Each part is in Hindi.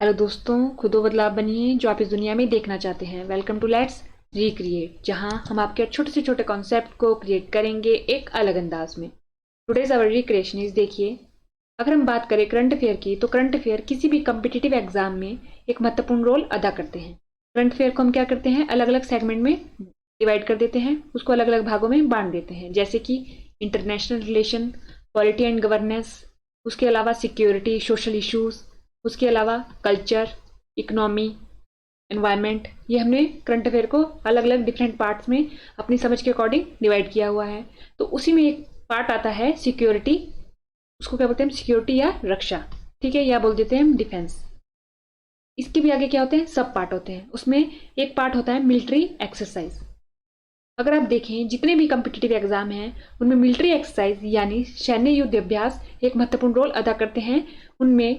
हेलो दोस्तों, खुद वो बदलाव बनिए जो आप इस दुनिया में देखना चाहते हैं। वेलकम टू लेट्स रिक्रिएट, जहां हम आपके छोटे से छोटे कॉन्सेप्ट को क्रिएट करेंगे एक अलग अंदाज में। टुडेज आवर रिक्रिएशन इज, देखिए, अगर हम बात करें करंट अफेयर की, तो करंट अफेयर किसी भी कम्पिटिटिव एग्जाम में एक महत्वपूर्ण रोल अदा करते हैं। करंट अफेयर को हम क्या करते हैं, अलग अलग सेगमेंट में डिवाइड कर देते हैं, उसको अलग अलग भागों में बांट देते हैं, जैसे कि international relation, polity and governance, उसके अलावा सिक्योरिटी, सोशल इश्यूज, उसके अलावा कल्चर, इकोनॉमी, एनवायरनमेंट। ये हमने करंट अफेयर को अलग अलग डिफरेंट पार्ट्स में अपनी समझ के अकॉर्डिंग डिवाइड किया हुआ है। तो उसी में एक पार्ट आता है सिक्योरिटी, उसको क्या बोलते हैं, सिक्योरिटी या रक्षा, ठीक है, या बोल देते हैं हम डिफेंस। इसके भी आगे क्या होते हैं, सब पार्ट होते हैं। उसमें एक पार्ट होता है मिलिट्री एक्सरसाइज। अगर आप देखें जितने भी कम्पिटिटिव एग्जाम हैं उनमें मिलिट्री एक्सरसाइज यानी सैन्य युद्ध अभ्यास एक महत्वपूर्ण रोल अदा करते हैं। उनमें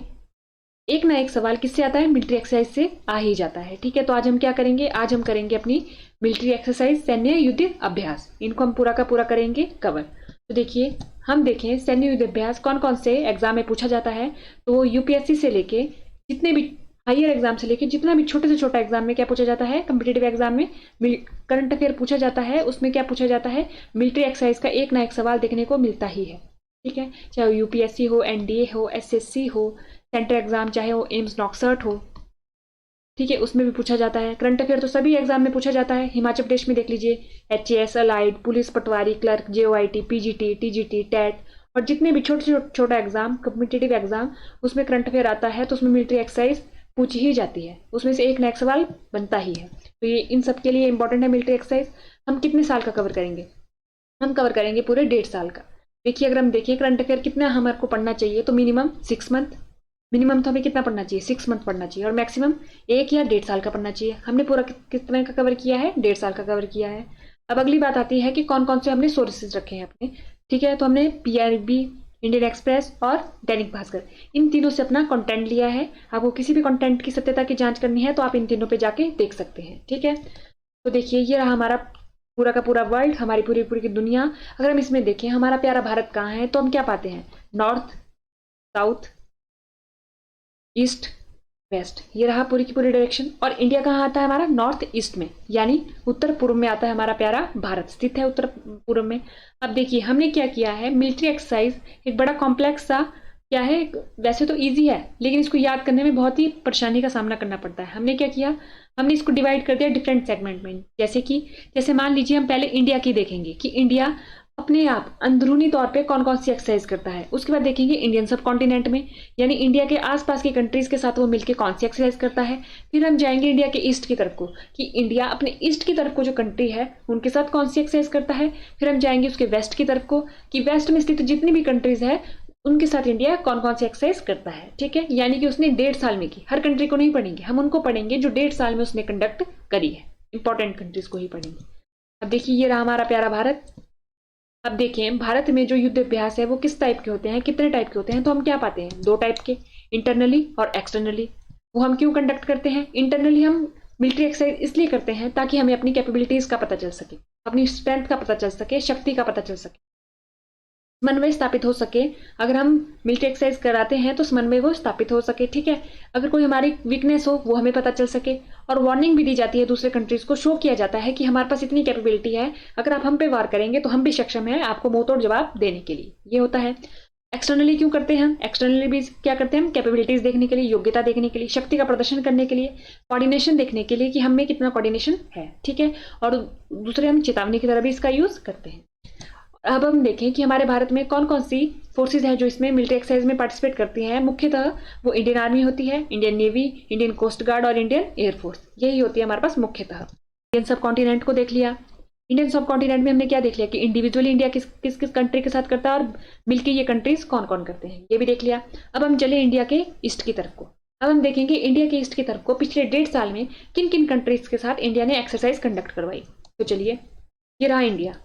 एक ना एक सवाल किससे आता है, मिलिट्री एक्सरसाइज से आ ही जाता है। ठीक है, तो आज हम क्या करेंगे, आज हम करेंगे अपनी मिलिट्री एक्सरसाइज, सैन्य युद्ध अभ्यास। इनको हम पूरा का पूरा करेंगे कवर। तो देखिए, हम देखें सैन्य युद्ध अभ्यास कौन कौन से एग्जाम में पूछा जाता है। तो वो यूपीएससी से लेके जितने भी हायर एग्जाम से लेके जितना भी छोटे से छोटा एग्जाम में क्या पूछा जाता है, कम्पिटेटिव एग्जाम में करंट अफेयर पूछा जाता है। उसमें क्या पूछा जाता है, मिलिट्री एक्सरसाइज का एक ना एक सवाल देखने को मिलता ही है। ठीक है, चाहे यूपीएससी हो, एनडीए हो, एसएससी हो, सेंट्रल एग्जाम चाहे वो एम्स नॉक्सर्ट हो, ठीक है, उसमें भी पूछा जाता है। करंट अफेयर तो सभी एग्जाम में पूछा जाता है। हिमाचल प्रदेश में देख लीजिए, HAS, allied, police patwari, clerk, JOIT, PGT, TGT, TET, और जितने भी छोटे छोटा एग्जाम, कम्पिटेटिव एग्जाम, उसमें करंट अफेयर आता है तो उसमें मिलिट्री एक्सरसाइज पूछी ही जाती है। उसमें से एक ना एक सवाल बनता ही है। तो ये इन सब के लिए इंपॉर्टेंट है मिलिट्री एक्सरसाइज। हम कितने साल का कवर करेंगे, हम कवर करेंगे पूरे 1.5 साल का। देखिए, अगर हम देखें करंट अफेयर कितना हमारे को पढ़ना चाहिए, तो मिनिमम 6 मंथ, मिनिमम तो हमें कितना पढ़ना चाहिए, 6 मंथ पढ़ना चाहिए, और मैक्सिमम 1 या 1.5 साल का पढ़ना चाहिए। हमने पूरा कितने का कवर किया है, 1.5 साल का कवर किया है। अब अगली बात आती है कि कौन कौन से हमने सोर्सेज रखे हैं अपने। ठीक है, तो हमने पीआरबी, इंडियन एक्सप्रेस और दैनिक भास्कर, इन तीनों से अपना कंटेंट लिया है। आपको किसी भी कंटेंट की सत्यता की जांच करनी है तो आप इन तीनों पे जाके देख सकते हैं। ठीक है, तो देखिए, ये रहा हमारा पूरा का पूरा वर्ल्ड, हमारी पूरी पूरी की दुनिया। अगर हम इसमें देखें हमारा प्यारा भारत कहाँ है, तो हम क्या पाते हैं, नॉर्थ, साउथ, ईस्ट, वेस्ट, ये रहा पूरी की पूरी डायरेक्शन। और इंडिया कहाँ आता है हमारा, नॉर्थ ईस्ट में, यानी उत्तर पूर्व में आता है हमारा प्यारा भारत, स्थित है उत्तर पूर्व में। अब देखिए, हमने क्या किया है, मिलिट्री एक्सरसाइज एक बड़ा कॉम्प्लेक्स सा क्या है, वैसे तो इजी है लेकिन इसको याद करने में बहुत ही परेशानी का सामना करना पड़ता है। हमने क्या किया, हमने इसको डिवाइड कर दिया डिफरेंट सेगमेंट में। जैसे मान लीजिए, हम पहले इंडिया की देखेंगे कि इंडिया अपने आप अंदरूनी तौर पे कौन कौन सी एक्सरसाइज करता है। उसके बाद देखेंगे इंडियन सब कॉन्टिनेंट में, यानी इंडिया के आसपास की कंट्रीज के साथ वो मिलकर कौन सी एक्सरसाइज करता है। फिर हम जाएंगे इंडिया के ईस्ट की तरफ को, कि इंडिया अपने ईस्ट की तरफ को जो कंट्री है उनके साथ कौन सी एक्सरसाइज करता है। फिर हम जाएंगे उसके वेस्ट की तरफ को, कि वेस्ट में स्थित जितनी भी कंट्रीज है उनके साथ इंडिया कौन कौन सी एक्सरसाइज करता है। ठीक है, यानी कि उसने 1.5 साल में की, हर कंट्री को नहीं पढ़ेंगे, हम उनको पढ़ेंगे जो 1.5 साल में उसने कंडक्ट करी है, इंपॉर्टेंट कंट्रीज को ही पढ़ेंगे। अब देखिए, ये रहा हमारा प्यारा भारत। अब देखें भारत में जो युद्ध अभ्यास है वो किस टाइप के होते हैं, कितने टाइप के होते हैं, तो हम क्या पाते हैं, 2 टाइप के, इंटरनली और एक्सटर्नली। वो हम क्यों कंडक्ट करते हैं, इंटरनली हम मिलिट्री एक्सरसाइज इसलिए करते हैं ताकि हमें अपनी कैपेबिलिटीज का पता चल सके, अपनी स्ट्रेंथ का पता चल सके, शक्ति का पता चल सके, समन्वय स्थापित हो सके। अगर हम मिलिट्री एक्सरसाइज कराते हैं तो समन्वय वो स्थापित हो सके। ठीक है, अगर कोई हमारी वीकनेस हो वो हमें पता चल सके, और वार्निंग भी दी जाती है दूसरे कंट्रीज को, शो किया जाता है कि हमारे पास इतनी कैपेबिलिटी है, अगर आप हम पे वार करेंगे तो हम भी सक्षम है आपको मुंह तोड़ जवाब देने के लिए। ये होता है। एक्सटर्नली क्यों करते हैं हम, एक्सटर्नली भी क्या करते हैं हम, कैपेबिलिटीज देखने के लिए, योग्यता देखने के लिए, शक्ति का प्रदर्शन करने के लिए, कोऑर्डिनेशन देखने के लिए कि हम में कितना कोऑर्डिनेशन है। ठीक है, और दूसरे हम चेतावनी की तरह भी इसका यूज करते हैं। अब हम देखें कि हमारे भारत में कौन कौन सी फोर्सेज हैं जो इसमें मिलिट्री एक्सरसाइज में पार्टिसिपेट करती हैं। मुख्यतः वो इंडियन आर्मी होती है, Indian navy, Indian coast guard और इंडियन एयरफोर्स, यही होती है हमारे पास मुख्यतः। इंडियन सब कॉन्टिनेंट को देख लिया। इंडियन सब कॉन्टिनेंट में हमने क्या देख लिया कि इंडिविजुअली इंडिया किस किस किस कंट्री के साथ करता है और मिलकर ये कंट्रीज कौन कौन करते हैं, ये भी देख लिया। अब हम चले इंडिया के ईस्ट की तरफ को। अब हम देखेंगे इंडिया के ईस्ट की तरफ को पिछले 1.5 साल में किन किन कंट्रीज के साथ इंडिया ने एक्सरसाइज कंडक्ट करवाई। तो चलिए, ये रहा इंडिया,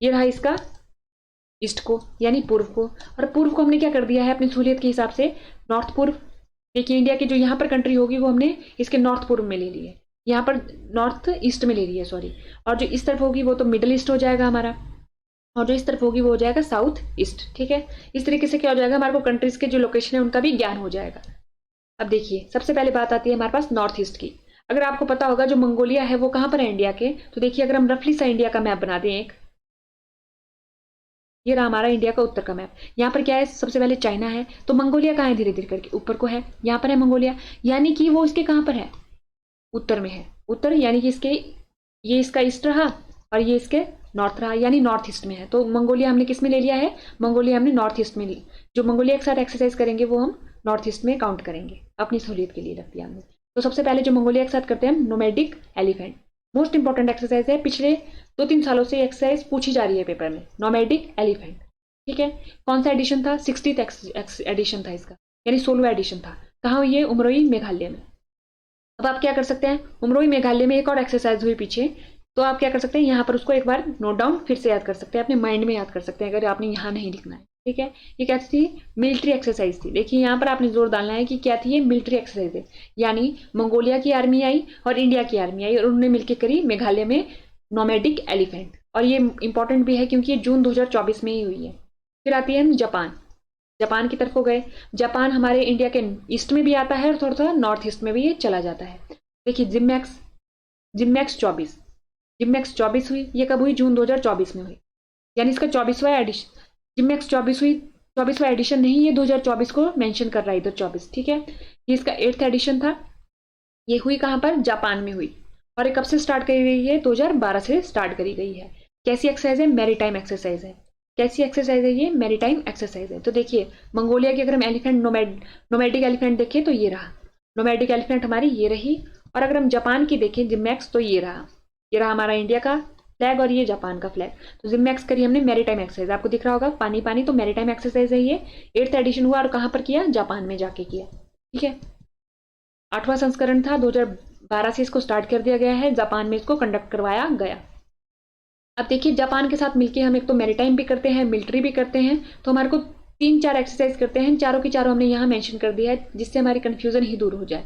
ये रहा इसका ईस्ट को यानी पूर्व को, और पूर्व को हमने क्या कर दिया है अपनी सहूलियत के हिसाब से नॉर्थ पूर्व। देखिए, इंडिया की जो यहाँ पर कंट्री होगी वो हमने इसके नॉर्थ पूर्व में ले ली है, यहाँ पर नॉर्थ ईस्ट में ले ली है, सॉरी। और जो इस तरफ होगी वो तो मिडल ईस्ट हो जाएगा हमारा, और जो इस तरफ होगी वो हो जाएगा साउथ ईस्ट। ठीक है, इस तरीके से क्या हो जाएगा, हमारे को कंट्रीज के जो लोकेशन है उनका भी ज्ञान हो जाएगा। अब देखिए सबसे पहले बात आती है हमारे पास नॉर्थ ईस्ट की। अगर आपको पता होगा जो मंगोलिया है वो कहाँ पर है इंडिया के, तो देखिए अगर हम रफली सा इंडिया का मैप बना दें एक, ये रहा हमारा इंडिया का उत्तर का मैप। यहाँ पर क्या है, सबसे पहले चाइना है, तो मंगोलिया कहाँ है, धीरे धीरे करके ऊपर को है, यहाँ पर है मंगोलिया, यानी कि वो इसके कहाँ पर है, उत्तर में है। उत्तर यानी कि इसके, ये इसका ईस्ट रहा और ये इसके नॉर्थ रहा, यानी नॉर्थ ईस्ट में है। तो मंगोलिया हमने किस में ले लिया है, मंगोलिया हमने नॉर्थ ईस्ट में ली। जो मंगोलिया के साथ एक्सरसाइज करेंगे वो हम नॉर्थ ईस्ट में काउंट करेंगे, अपनी सहूलियत के लिए रख दिया हमने। तो सबसे पहले जो मंगोलिया के साथ करते हैं nomadic elephant, most important exercise है, पिछले 2-3 सालों से एक्सरसाइज पूछी जा रही है पेपर में, नोमैडिक एलिफेंट। ठीक है, कौन सा एडिशन था, 60th एडिशन था इसका, यानी 16वां एडिशन था। कहाँ हुई है, उमरोई मेघालय में। अब आप क्या कर सकते हैं, उमरोई मेघालय में एक और एक्सरसाइज हुई पीछे, तो आप क्या कर सकते हैं, यहाँ पर उसको एक बार नोट डाउन फिर से याद कर सकते हैं, अपने माइंड में याद कर सकते हैं, अगर आपने यहाँ नहीं लिखना है। ठीक है, ये क्या थी, मिलिट्री एक्सरसाइज थी। देखिए यहाँ पर आपने जोर डालना है कि क्या थी, ये मिलिट्री एक्सरसाइज है, यानी मंगोलिया की आर्मी आई और इंडिया की आर्मी आई और उन्होंने मिलकर करी मेघालय में नोमैडिक एलिफेंट। और ये इंपॉर्टेंट भी है क्योंकि ये जून 2024 में ही हुई है। फिर आती है जापान, जापान की तरफ को गए। जापान हमारे इंडिया के ईस्ट में भी आता है और थोड़ा थोड़ा नॉर्थ ईस्ट में भी ये चला जाता है। देखिए जिमैक्स 24 हुई, ये कब हुई, जून 2024 में हुई, यानी इसका 24वां एडिशन। जिमैक्स 24 हुई, 24वां एडिशन नहीं, ये 2024 को मेंशन कर रहा है इधर 24। ठीक है, ये इसका 8th एडिशन था, ये हुई कहाँ पर, जापान में हुई। और ये कब से स्टार्ट करी गई है, 2012 से स्टार्ट करी गई है। कैसी एक्सरसाइज है, मैरीटाइम एक्सरसाइज है। कैसी एक्सरसाइज है ये, मैरीटाइम एक्सरसाइज है। तो देखिए मंगोलिया की अगर हम एलिफेंट नोमैडिक एलिफेंट देखें तो ये रहा, नोमैडिक एलिफेंट हमारी ये रही। और अगर हम जापान की देखें जिमैक्स, तो ये रहा हमारा इंडिया का फ्लैग और ये जापान का फ्लैग। तो जिमैक्स करी हमने मैरीटाइम एक्सरसाइज, आपको दिख रहा होगा पानी पानी, तो मैरीटाइम एक्सरसाइज है ये। 8th एडिशन हुआ और कहाँ पर किया, जापान में जाके किया। ठीक है, 8वां संस्करण था, 2012 से इसको स्टार्ट कर दिया गया है, जापान में इसको कंडक्ट करवाया गया। अब देखिए जापान के साथ मिलके हम एक तो मैरीटाइम भी करते हैं, मिलिट्री भी करते हैं, तो हमारे को 3-4 एक्सरसाइज करते हैं, चारों की चारों हमने यहाँ मेंशन कर दिया है जिससे हमारी कंफ्यूजन ही दूर हो जाए।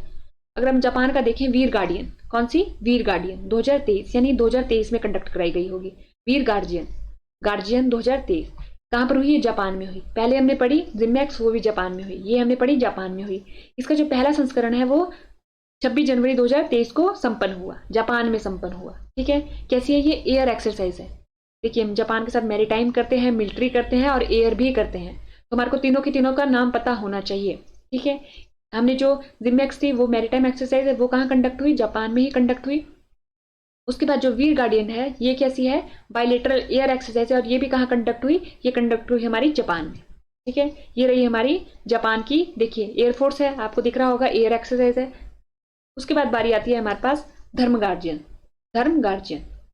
अगर हम जापान का देखें, वीर गार्डियन, कौन सी, वीर गार्डियन 2023, यानी 2023 में कंडक्ट कराई गई होगी। वीर गार्जियन 2023 कहाँ पर हुई है, जापान में हुई। पहले हमने पढ़ी जिमैक्स, वो भी जापान में हुई, ये हमने पढ़ी जापान में हुई। इसका जो पहला संस्करण है वो 26 जनवरी 2023 को संपन्न हुआ, जापान में संपन्न हुआ। ठीक है, कैसी है ये, एयर एक्सरसाइज है। देखिए हम जापान के साथ मैरीटाइम करते हैं, मिलिट्री करते हैं और एयर भी करते हैं, तो हमारे को तीनों की तीनों का नाम पता होना चाहिए। ठीक है, हमने जो जिमैक्स थी वो मैरीटाइम एक्सरसाइज है, वो कहाँ कंडक्ट हुई, जापान में ही कंडक्ट हुई। उसके बाद जो वीर गार्डियन है ये कैसी है, बायलेटरल एयर एक्सरसाइज है, और ये भी कहाँ कंडक्ट हुई, ये कंडक्ट हुई हमारी जापान में। ठीक है, ये रही हमारी जापान की, देखिए एयरफोर्स है, आपको दिख रहा होगा, एयर एक्सरसाइज है। उसके बाद बारी आती है हमारे पास धर्म गार्जियन।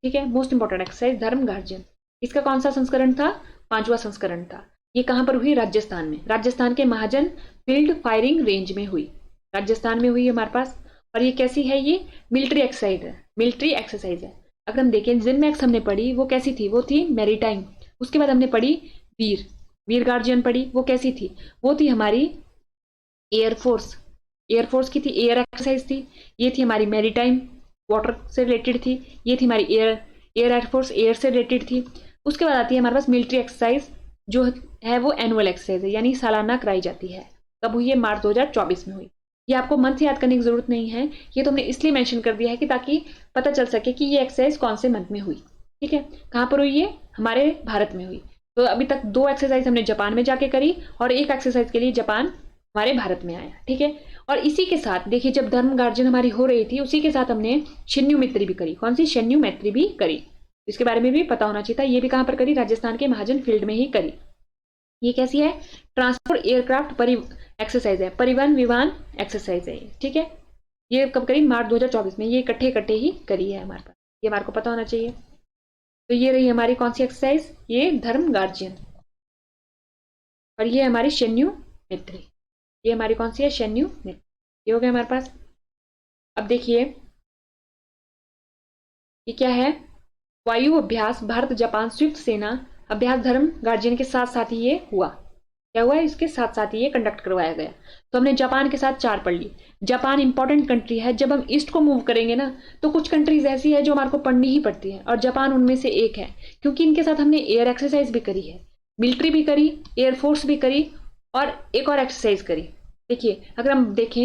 ठीक है, मोस्ट इंपॉर्टेंट एक्सरसाइज धर्म गार्जियन। इसका कौन सा संस्करण था, 5वां संस्करण था। ये कहाँ पर हुई, राजस्थान में, राजस्थान के महाजन फील्ड फायरिंग रेंज में हुई, राजस्थान में हुई हमारे पास। और ये कैसी है, ये मिलिट्री एक्सरसाइज है। अगर हम देखें जिमैक्स हमने पढ़ी, वो कैसी थी, वो थी मैरीटाइम। उसके बाद हमने पढ़ी वीर गार्जियन पढ़ी, वो कैसी थी, वो थी हमारी एयरफोर्स की थी, एयर एक्सरसाइज थी। ये थी हमारी मैरीटाइम, वाटर से रिलेटेड थी। ये थी हमारी एयरफोर्स, एयर से रिलेटेड थी। उसके बाद आती है हमारे पास मिलिट्री एक्सरसाइज, जो है वो एनुअल एक्सरसाइज है, यानी सालाना कराई जाती है। कब हुई है, मार्च 2024 में हुई। ये आपको मंथ याद करने की जरूरत नहीं है, ये तो हमने इसलिए मेंशन कर दिया है कि ताकि पता चल सके कि ये एक्सरसाइज कौन से मंथ में हुई। ठीक है, कहाँ पर हुई है, हमारे भारत में हुई। तो अभी तक 2 एक्सरसाइज हमने जापान में जाके करी और 1 एक्सरसाइज के लिए जापान हमारे भारत में आया। ठीक है, और इसी के साथ देखिए जब धर्म गार्जियन हमारी हो रही थी, उसी के साथ हमने शन्यू मैत्री भी करी। कौन सी, शन्यू मैत्री भी करी, इसके बारे में भी पता होना चाहिए था। ये भी कहाँ पर करी, राजस्थान के महाजन फील्ड में ही करी। ये कैसी है, ट्रांसपोर्ट एयरक्राफ्ट एक्सरसाइज है, परिवहन विमान एक्सरसाइज है। ठीक है, ये कब करी, मार्च 2024 में। ये इकट्ठे ही करी है हमारे पास, ये हमारे को पता होना चाहिए। तो ये रही हमारी कौन सी एक्सरसाइज, ये धर्म गार्जियन, और ये हमारी शन्यू मैत्री। ये हमारी कौन सी है, शन्यू मैत्री। ये हो गया हमारे पास। अब देखिए ये क्या है, वायु अभ्यास भारत जापान संयुक्त सेना अभ्यास धर्म गार्जियन के साथ साथ ही ये हुआ। क्या हुआ है, इसके साथ साथ ही ये कंडक्ट करवाया गया। तो हमने जापान के साथ 4 पढ़ ली। जापान इंपॉर्टेंट कंट्री है, जब हम ईस्ट को मूव करेंगे ना तो कुछ कंट्रीज ऐसी है जो हमारे को पढ़नी ही पड़ती है, और जापान उनमें से एक है, क्योंकि इनके साथ हमने एयर एक्सरसाइज भी करी है, मिलिट्री भी करी, एयरफोर्स भी करी और एक और एक्सरसाइज करी। देखिए अगर हम देखें,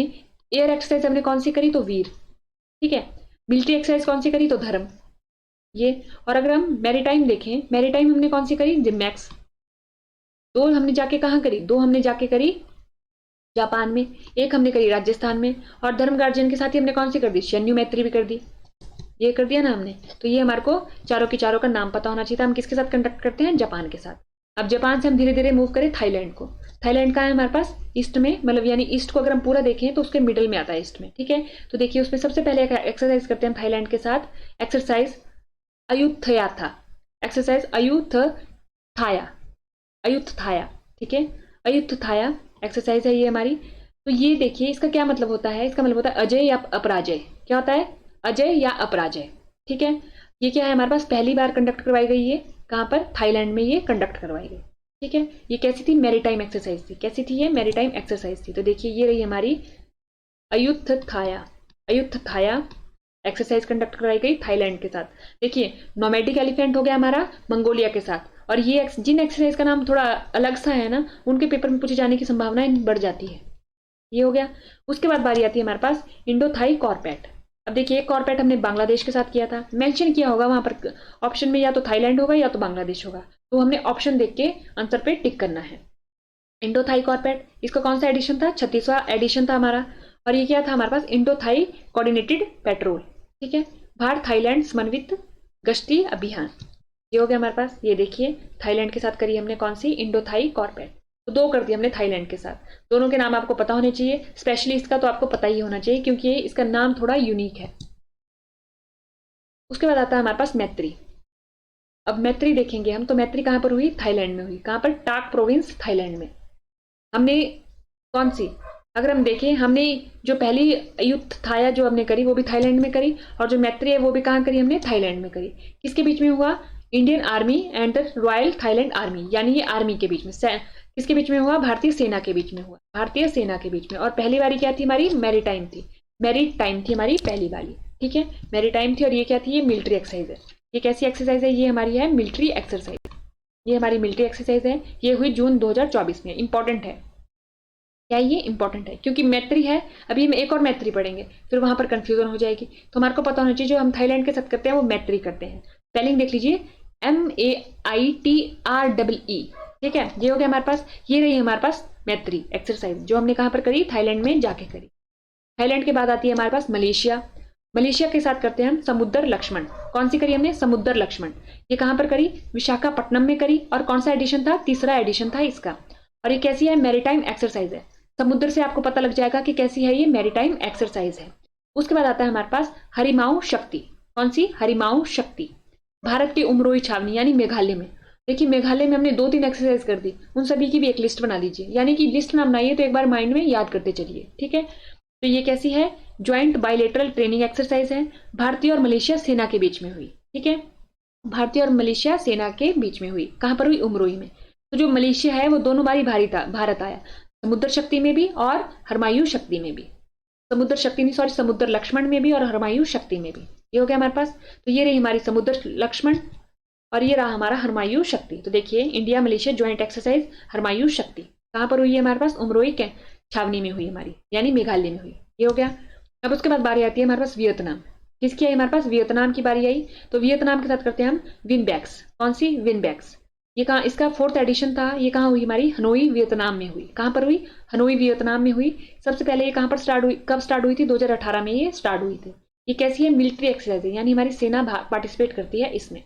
एयर एक्सरसाइज हमने कौन सी करी, तो वीर, ठीक है। मिलिट्री एक्सरसाइज कौन सी करी, तो धर्म, ये। और अगर हम मैरीटाइम देखें, मैरीटाइम हमने कौन सी करी, जिमैक्स। दो हमने जाके कहाँ करी, दो हमने जाके करी जापान में, एक हमने करी राजस्थान में। और धर्म गार्जियन के साथ ही हमने कौन सी कर दी, शन्यू मैत्री भी कर दी, ये कर दिया ना हमने। तो ये हमारे को चारों की चारों का नाम पता होना चाहिए था। हम किसके साथ कंडक्ट करते हैं, जापान के साथ। अब जापान से हम धीरे धीरे मूव करें थाईलैंड को। थाईलैंड का है हमारे पास ईस्ट में, मतलब यानी ईस्ट को अगर हम पूरा देखें तो उसके मिडल में आता है ईस्ट में, ठीक है। तो देखिए उसमें सबसे पहले एक्सरसाइज करते हैं थाईलैंड के साथ, एक्सरसाइज अयुथयाथा, एक्सरसाइज अयुथाया, अयुथाया, ठीक है। अयुथाया एक्सरसाइज है ये हमारी। तो ये देखिए इसका क्या मतलब होता है, इसका मतलब होता है अजय या अपराजय। क्या होता है, अजय या अपराजय, ठीक है। ये क्या है हमारे पास, पहली बार कंडक्ट करवाई गई है, कहाँ पर, थाईलैंड में ये कंडक्ट करवाई गई, ठीक है। ये कैसी थी, मैरीटाइम एक्सरसाइज थी। कैसी थी ये, मैरीटाइम एक्सरसाइज थी। तो देखिए ये रही हमारी अयुथाया, अयुथाया एक्सरसाइज कंडक्ट कराई गई थाईलैंड के साथ। देखिए नोमैडिक एलिफेंट हो गया हमारा मंगोलिया के साथ। और ये जिन एक्सरसाइज का नाम थोड़ा अलग सा है ना, उनके पेपर में पूछे जाने की संभावनाएं बढ़ जाती है। ये हो गया। उसके बाद बारी आती है हमारे पास इंडो थाई कॉर्पेट। अब देखिए कॉर्पेट हमने बांग्लादेश के साथ किया था, मेंशन किया होगा वहां पर ऑप्शन में, या तो थाईलैंड होगा या तो बांग्लादेश होगा। तो हमने ऑप्शन देख के आंसर पे टिक करना है। इंडो थाई कॉर्पेट, इसका कौन सा एडिशन था, 36वां एडिशन था हमारा। और ये क्या था हमारे पास, इंडो थाई कोऑर्डिनेटेड पेट्रोल, ठीक है। भारत थाईलैंड समन्वित गश्ती अभियान, ये हो गया हमारे पास। ये देखिए थाईलैंड के साथ करी हमने कौन सी, इंडो थाई कॉर्पेट। तो दो कर दिए हमने थाईलैंड के साथ। दोनों के नाम आपको पता होने चाहिए, स्पेशली इसका तो आपको पता ही होना चाहिए क्योंकि इसका नाम थोड़ा यूनिक है। उसके बाद आता है हमारे पास मैत्री। अब मैत्री देखेंगे हम, तो मैत्री कहां पर हुई, थाईलैंड में हुई। कहां पर, टाक प्रोविंस थाईलैंड में। हमने कौन सी, अगर हम देखें, हमने जो पहली अयुथाया जो हमने करी वो भी थाईलैंड में करी, और जो मैत्री है वो भी कहाँ करी हमने, थाईलैंड में करी। किसके बीच में हुआ, Indian army and the royal Thailand army, यानी ये आर्मी के बीच में, किसके बीच में हुआ, भारतीय सेना के बीच में हुआ, भारतीय सेना के बीच में। और पहली बारी क्या थी हमारी, मैरीटाइम थी, मैरीटाइम थी हमारी पहली वाली, ठीक है। मैरीटाइम थी। और ये क्या थी, ये मिलिट्री एक्सरसाइज है। ये कैसी एक्सरसाइज है, ये हमारी है मिलिट्री एक्सरसाइज, ये हमारी मिलिट्री एक्सरसाइज है। ये हुई जून 2024 में। इंपॉर्टेंट है, क्या ये इंपॉर्टेंट है, क्योंकि मैत्री है, अभी हम एक और मैत्री पढ़ेंगे, फिर वहां पर कंफ्यूजन हो जाएगी। तो हमारे को पता होना चाहिए जो हम थाईलैंड के साथ करते हैं वो मैत्री करते हैं। स्पेलिंग देख लीजिए, MAITREE, ठीक है। ये हो गया हमारे पास। ये रही हमारे पास मैत्री एक्सरसाइज जो हमने कहां पर करी, थाईलैंड में जाके करी। थाईलैंड के बाद आती है हमारे पास मलेशिया। मलेशिया के साथ करते हैं हम समुद्र लक्ष्मण। कौन सी करी हमने, समुद्र लक्ष्मण। ये कहां पर करी, विशाखापट्टनम में करी। और कौन सा एडिशन था, तीसरा एडिशन था इसका। और ये कैसी है, मैरीटाइम एक्सरसाइज है। समुद्र से आपको पता लग जाएगा कि कैसी है, ये मैरीटाइम एक्सरसाइज है। उसके बाद आता है हमारे पास हरिमाऊ शक्ति। कौन सी, हरिमाऊ शक्ति, भारत के उमरोई छावनी यानी मेघालय में। देखिए मेघालय में हमने 2-3 एक्सरसाइज कर दी, उन सभी की भी एक लिस्ट बना लीजिए, यानी कि लिस्ट ना बनाइए तो एक बार माइंड में याद करते चलिए, ठीक है। तो ये कैसी है, ज्वाइंट बायलेटरल ट्रेनिंग एक्सरसाइज है, भारतीय और मलेशिया सेना के बीच में हुई, ठीक है। भारतीय और मलेशिया सेना के बीच में हुई, कहां पर हुई, उमरोई में। तो जो मलेशिया है वो दोनों बारी भारत आया, समुद्र शक्ति में भी और हरमायू शक्ति में भी। समुद्र शक्ति नहीं, सॉरी, समुद्र लक्ष्मण में भी और हरमायू शक्ति में भी। ये हो गया हमारे पास। तो ये रही हमारी समुद्र लक्ष्मण और ये रहा हमारा हरमायू शक्ति। तो देखिए इंडिया मलेशिया ज्वाइंट एक्सरसाइज हरमायू शक्ति कहां पर हुई है हमारे पास, उमरोई के छावनी में हुई हमारी, यानी मेघालय में हुई। ये हो गया। अब उसके बाद बारी आती है हमारे पास वियतनाम। किसकी आई हमारे पास, वियतनाम की बारी आई। तो वियतनाम के साथ करते हैं हम विनबैक्स। कौन सी, विनबैक्स। ये कहाँ, इसका 4th एडिशन था। ये कहाँ हुई हमारी, हनोई वियतनाम में हुई। कहाँ पर हुई, हनोई वियतनाम में हुई। सबसे पहले ये कहाँ पर स्टार्ट हुई, कब स्टार्ट हुई थी, 2018 में ये स्टार्ट हुई थी। ये कैसी है, मिलिट्री एक्सरसाइज है, यानी हमारी सेना पार्टिसिपेट करती है इसमें,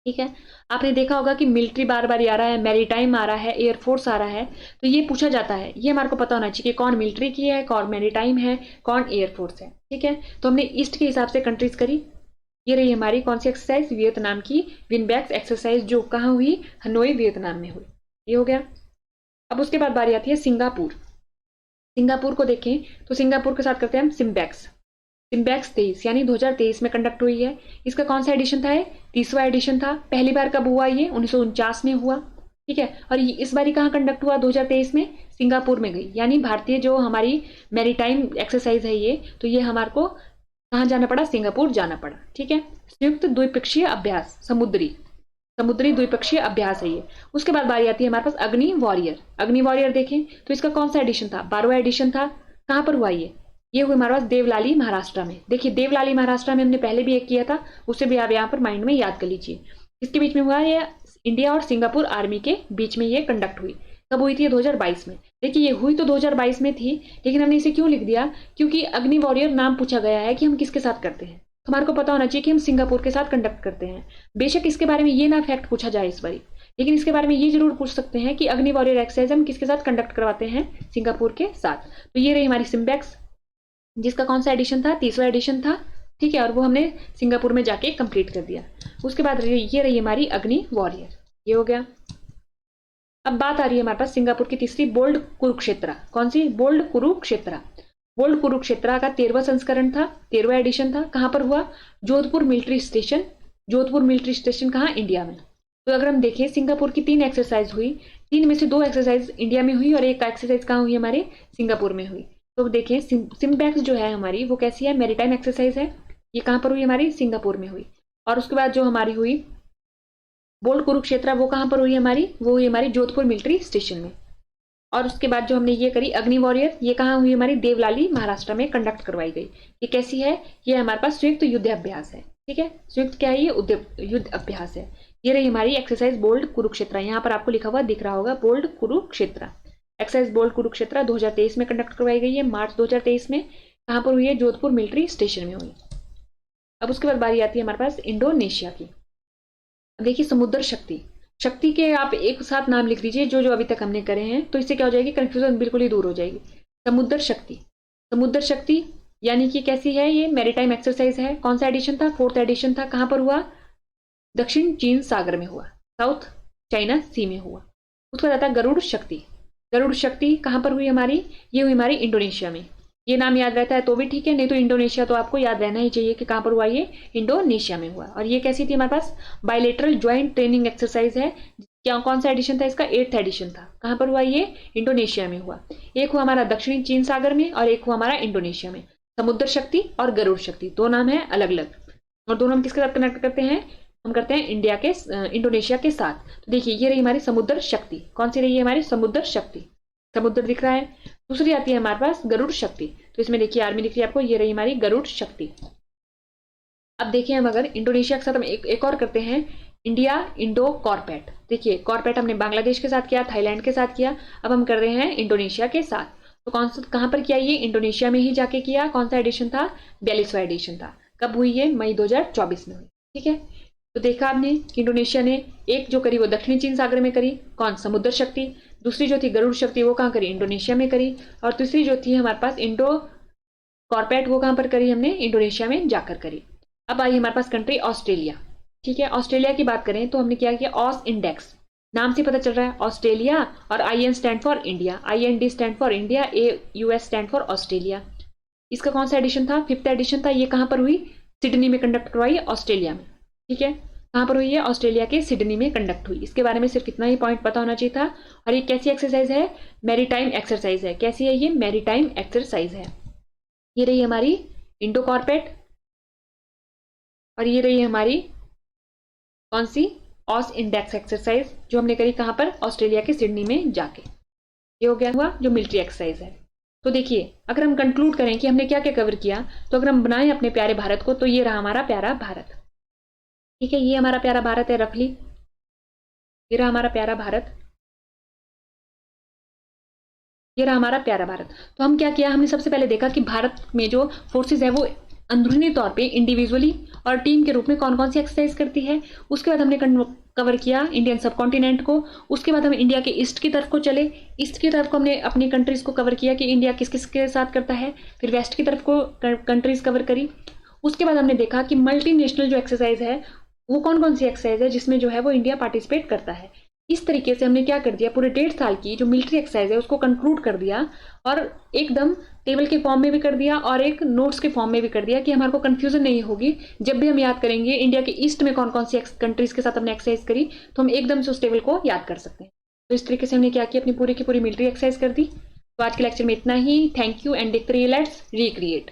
ठीक है। आपने देखा होगा कि मिलिट्री बार बार आ रहा है, मैरीटाइम आ रहा है, एयरफोर्स आ रहा है, तो ये पूछा जाता है, ये हमारे को पता होना चाहिए कि कौन मिलिट्री की है, कौन मैरीटाइम है, कौन एयरफोर्स है, ठीक है। तो हमने ईस्ट के हिसाब से कंट्रीज करी। ये रही हमारी कौन सी एक्सरसाइज, वियतनाम की विनबैक्स एक्सरसाइज, जो कहाँ हुई, हनोई वियतनाम में हुई। ये हो गया। अब उसके बाद बारी आती है सिंगापुर। सिंगापुर को देखें तो सिंगापुर के साथ करते हैं हम सिम्बैक्स। सिम्बैक्स 23 यानी 2023 में कंडक्ट हुई है। इसका कौन सा एडिशन था, 30वां एडिशन था। पहली बार कब हुआ, ये 1949 में हुआ, ठीक है। और इस बार कहाँ कंडक्ट हुआ, 2023 में सिंगापुर में गई, यानी भारतीय जो हमारी मैरीटाइम एक्सरसाइज है ये, तो ये हमारे को कहाँ जाना पड़ा, सिंगापुर जाना पड़ा, ठीक है। संयुक्त द्विपक्षीय अभ्यास समुद्री, समुद्री द्विपक्षीय अभ्यास है ये। उसके बाद बारी आती है हमारे पास अग्नि वॉरियर। अग्नि वॉरियर देखें तो इसका कौन सा एडिशन था, 12वां एडिशन था। कहां पर हुआ ये हुआ हमारे पास देवलाली महाराष्ट्र में। देखिए देवलाली महाराष्ट्र में हमने पहले भी एक किया था, उसे भी आप यहाँ पर माइंड में याद कर लीजिए। इसके बीच में हुआ ये इंडिया और सिंगापुर आर्मी के बीच में ये कंडक्ट हुई। कब हुई थी, 2022 में। देखिए ये हुई तो 2022 में थी, लेकिन हमने इसे क्यों लिख दिया, क्योंकि अग्नि वॉरियर नाम पूछा गया है कि हम किसके साथ करते हैं, तो हमारे को पता होना चाहिए कि हम सिंगापुर के साथ कंडक्ट करते हैं। बेशक इसके बारे में ये ना फैक्ट पूछा जाए इस बारी, लेकिन इसके बारे में ये जरूर पूछ सकते हैं कि अग्नि वॉरियर एक्सरसाइज हम किसके साथ कंडक्ट करवाते हैं, सिंगापुर के साथ। तो ये रही हमारी सिम्बैक्स, जिसका कौन सा एडिशन था, 30वां एडिशन था, ठीक है, और वो हमने सिंगापुर में जाके कंप्लीट कर दिया। उसके बाद ये रही हमारी अग्नि वॉरियर, ये हो गया। अब बात आ रही है हमारे पास सिंगापुर की तीसरी, बोल्ड कुरुक्षेत्रा। कौन सी, बोल्ड कुरुक्षेत्रा। बोल्ड कुरुक्षेत्रा का 13वां संस्करण था, 13वां एडिशन था। कहां पर हुआ, Jodhpur military station. Jodhpur military station कहाँ, इंडिया में। तो अगर हम देखें सिंगापुर की 3 एक्सरसाइज हुई, 3 में से 2 एक्सरसाइज इंडिया में हुई और 1 एक्सरसाइज कहाँ हुई, हमारे सिंगापुर में हुई। तो देखें सिम्बैक्स जो है हमारी वो कैसी है, मैरीटाइम एक्सरसाइज है। ये कहां पर हुई, हमारी सिंगापुर में हुई। और उसके बाद जो हमारी हुई बोल्ड कुरुक्षेत्रा, वो कहां पर हुई हमारी, वो हुई हमारी जोधपुर मिलिट्री स्टेशन में। और उसके बाद जो हमने ये करी अग्नि वॉरियर, ये कहाँ हुई हमारी, देवलाली महाराष्ट्र में कंडक्ट करवाई गई। ये कैसी है, ये हमारे पास संयुक्त युद्ध अभ्यास है, ठीक है। संयुक्त क्या है, ये युद्ध अभ्यास है। ये रही हमारी एक्सरसाइज बोल्ड कुरुक्षेत्रा, यहाँ पर आपको लिखा हुआ दिख रहा होगा bold Kurukshetra. Exercise bold Kurukshetra 2023 में कंडक्ट करवाई गई है, मार्च 2023 में। कहां पर हुई है, जोधपुर मिलिट्री स्टेशन में हुई। अब उसके बाद बारी आती है हमारे पास इंडोनेशिया की। देखिए समुद्र शक्ति, शक्ति के आप एक साथ नाम लिख दीजिए जो जो अभी तक हमने करे हैं, तो इससे क्या हो जाएगी, कंफ्यूजन बिल्कुल ही दूर हो जाएगी। समुद्र शक्ति, समुद्र शक्ति यानी कि कैसी है, ये मैरीटाइम एक्सरसाइज है। कौन सा एडिशन था, 4th एडिशन था। कहां पर हुआ, दक्षिण चीन सागर में हुआ, साउथ चाइना सी में हुआ। उसका जाता है गरुड़ शक्ति। गरुड़ शक्ति कहां पर हुई हमारी, ये हुई हमारी इंडोनेशिया में। ये नाम याद रहता है तो भी ठीक है, नहीं तो इंडोनेशिया तो आपको याद रहना ही चाहिए कि कहां पर हुआ, ये इंडोनेशिया में हुआ। और ये कैसी थी हमारे पास, बायलेटरल ज्वाइंट ट्रेनिंग एक्सरसाइज है। क्या कौन सा एडिशन था इसका, 8th एडिशन था। कहां पर हुआ, ये इंडोनेशिया में हुआ। एक हुआ हमारा दक्षिणी चीन सागर में और एक हुआ हमारा इंडोनेशिया में। समुद्र शक्ति और गरुड़ शक्ति 2 नाम है अलग अलग, और दोनों हम किसके साथ कनेक्ट करते हैं, हम करते हैं इंडोनेशिया के साथ। तो देखिए ये रही हमारी समुद्र शक्ति। कौन सी रही है हमारी, समुद्र शक्ति, समुद्र दिख रहा है। दूसरी आती है हमारे पास गरुड़ शक्ति, तो इसमें देखिए आर्मी दिख रही है आपको, ये रही हमारी गरुड़ शक्ति। अब देखिए हम अगर इंडोनेशिया के साथ हम एक और करते हैं, इंडिया इंडो कॉर्पेट। देखिए कॉर्पेट हमने बांग्लादेश के साथ किया, थाईलैंड के साथ किया, अब हम कर रहे हैं इंडोनेशिया के साथ। तो कौन सा, कहां पर किया, ये इंडोनेशिया में ही जाके किया। कौन सा एडिशन था, 42वां एडिशन था। कब हुई है, मई 2024 में हुई, ठीक है। तो देखा आपने कि इंडोनेशिया ने एक जो करी वो दक्षिणी चीन सागर में करी, कौन, समुद्र शक्ति। दूसरी जो थी गरुड़ शक्ति वो कहां करी, इंडोनेशिया में करी। और तीसरी जो थी हमारे पास इंडो कॉर्पेट, वो कहां पर करी हमने, इंडोनेशिया में जाकर करी। अब आई हमारे पास कंट्री ऑस्ट्रेलिया, ठीक है। ऑस्ट्रेलिया की बात करें तो हमने क्या किया, ऑस इंडेक्स, नाम से पता चल रहा है ऑस्ट्रेलिया, और IN stand for India, IND stand for India, US stand for Australia. इसका कौन सा एडिशन था, 5th एडिशन था। ये कहां पर हुई, सिडनी में कंडक्ट करवाई, ऑस्ट्रेलिया में, ठीक है। कहां पर हुई है, ऑस्ट्रेलिया के सिडनी में कंडक्ट हुई। इसके बारे में सिर्फ इतना ही पॉइंट पता होना चाहिए था। और ये कैसी एक्सरसाइज है, मैरीटाइम एक्सरसाइज है। कैसी है ये, मैरीटाइम एक्सरसाइज है। ये रही हमारी इंडो कॉर्पेट, और ये रही हमारी कौन सी, ऑस इंडेक्स एक्सरसाइज, जो हमने करी कहां पर, ऑस्ट्रेलिया के सिडनी में जाके। ये हो गया हुआ जो मिलिट्री एक्सरसाइज है। तो देखिए अगर हम कंक्लूड करें कि हमने क्या क्या कवर किया, तो अगर हम बनाएं अपने प्यारे भारत को, तो ये रहा हमारा प्यारा भारत, ठीक है। ये हमारा प्यारा भारत है रफली, ये रहा हमारा प्यारा भारत, ये रहा हमारा प्यारा भारत। तो हम क्या किया, हमने सबसे पहले देखा कि भारत में जो फोर्सेज है वो अंदरूनी तौर पे इंडिविजुअली और टीम के रूप में कौन कौन सी एक्सरसाइज करती है। उसके बाद हमने कवर किया इंडियन सब कॉन्टिनेंट को। उसके बाद हम इंडिया के ईस्ट की तरफ को चले, ईस्ट की तरफ को हमने अपनी कंट्रीज को कवर किया कि इंडिया किस किस के साथ करता है। फिर वेस्ट की तरफ को कंट्रीज कवर करी। उसके बाद हमने देखा कि मल्टीनेशनल जो एक्सरसाइज है वो कौन कौन सी एक्सरसाइज है जिसमें जो है वो इंडिया पार्टिसिपेट करता है। इस तरीके से हमने क्या कर दिया, पूरे 1.5 साल की जो मिलिट्री एक्सरसाइज है उसको कंक्लूड कर दिया, और एकदम टेबल के फॉर्म में भी कर दिया और एक नोट्स के फॉर्म में भी कर दिया कि हमारे को कंफ्यूजन नहीं होगी। जब भी हम याद करेंगे इंडिया के ईस्ट में कौन कौन सी कंट्रीज के साथ हमने एक्सरसाइज करी, तो हम एकदम से उस टेबल को याद कर सकते हैं। तो इस तरीके से हमने क्या किया, अपनी पूरी की पूरी मिलिट्री एक्सरसाइज कर दी। तो आज के लेक्चर में इतना ही। थैंक यू एंड देखते रहिए लेट्स रिक्रिएट।